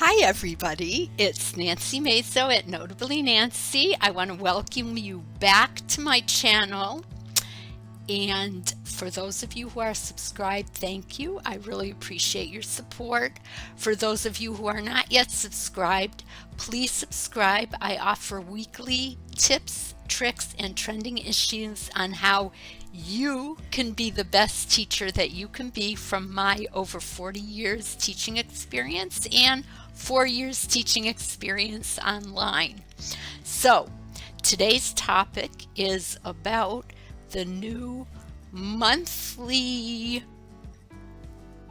Hi everybody, it's Nancy Mazo at Notably Nancy. I want to welcome you back to my channel. And for those of you who are subscribed, thank you. I really appreciate your support. For those of you who are not yet subscribed, please subscribe. I offer weekly tips, tricks, and trending issues on how you can be the best teacher that you can be from my over 40 years teaching experience and 4 years teaching experience online. So today's topic is about the new monthly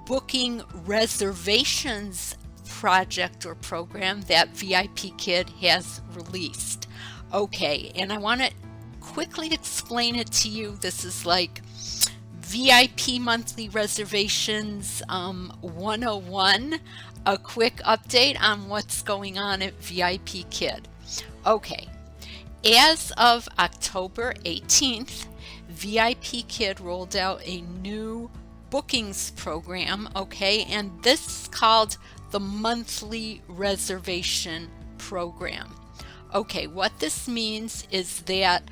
booking reservations project or program that VIPKid has released. Okay, and I want to quickly explain it to you. This is like VIP monthly reservations 101, a quick update on what's going on at VIPKid. Okay, as of October 18th, VIPKid rolled out a new bookings program, okay, and this is called the monthly reservation program. Okay, what this means is that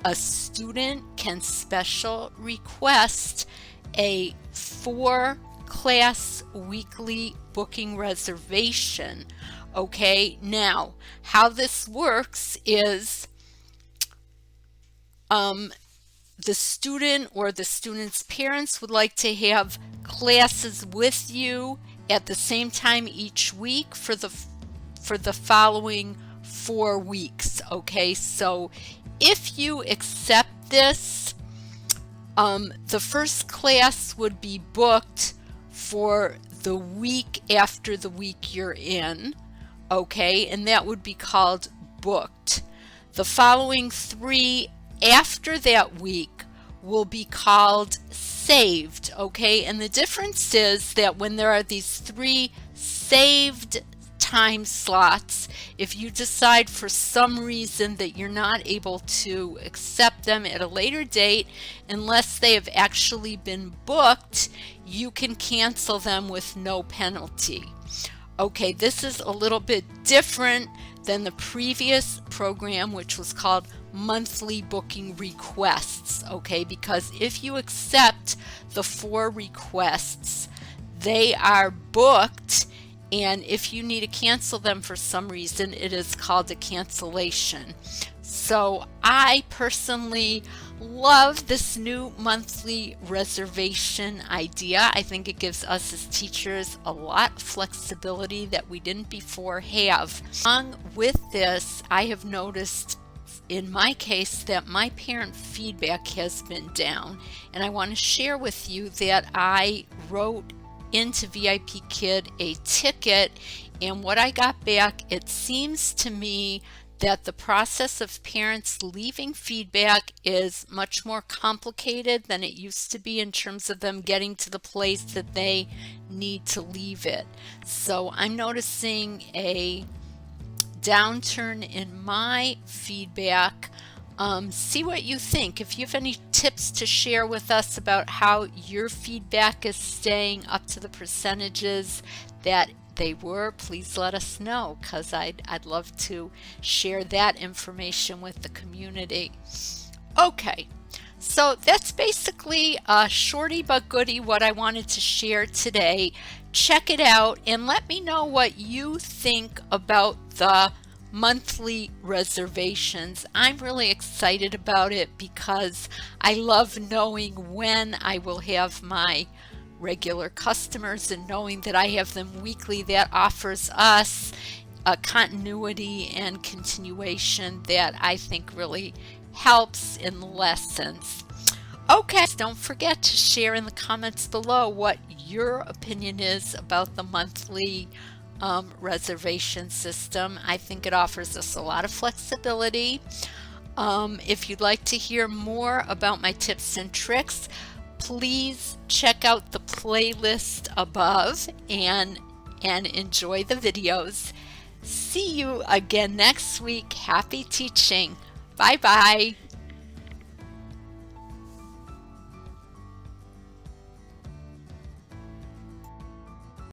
a student can special request a 4-class weekly booking reservation. Okay, now how this works is the student or the student's parents would like to have classes with you at the same time each week for the following 4 weeks. Okay, so if you accept this, the first class would be booked for the week after the week you're in, okay, and that would be called booked. The following 3 after that week will be called saved, okay, and the difference is that when there are these 3 saved time slots, if you decide for some reason that you're not able to accept them at a later date, unless they have actually been booked, you can cancel them with no penalty. Okay, this is a little bit different than the previous program, which was called monthly booking requests, okay, because if you accept the 4 requests, they are booked, and if you need to cancel them for some reason, it is called a cancellation. So I personally love this new monthly reservation idea. I think it gives us as teachers a lot of flexibility that we didn't before have. Along with this, I have noticed in my case that my parent feedback has been down, and I want to share with you that I wrote into VIPKid a ticket, and what I got back, it seems to me that the process of parents leaving feedback is much more complicated than it used to be in terms of them getting to the place that they need to leave it. So I'm noticing a downturn in my feedback. See what you think. If you have any tips to share with us about how your feedback is staying up to the percentages that they were, please let us know, because I'd love to share that information with the community. Okay, so that's basically a shorty but goodie what I wanted to share today. Check it out and let me know what you think about the monthly reservations. I'm really excited about it because I love knowing when I will have my regular customers and knowing that I have them weekly. That offers us a continuity and continuation that I think really helps in the lessons. Okay, don't forget to share in the comments below what your opinion is about the monthly reservation system. I think it offers us a lot of flexibility. If you'd like to hear more about my tips and tricks, please check out the playlist above and enjoy the videos. See you again next week. Happy teaching. Bye bye.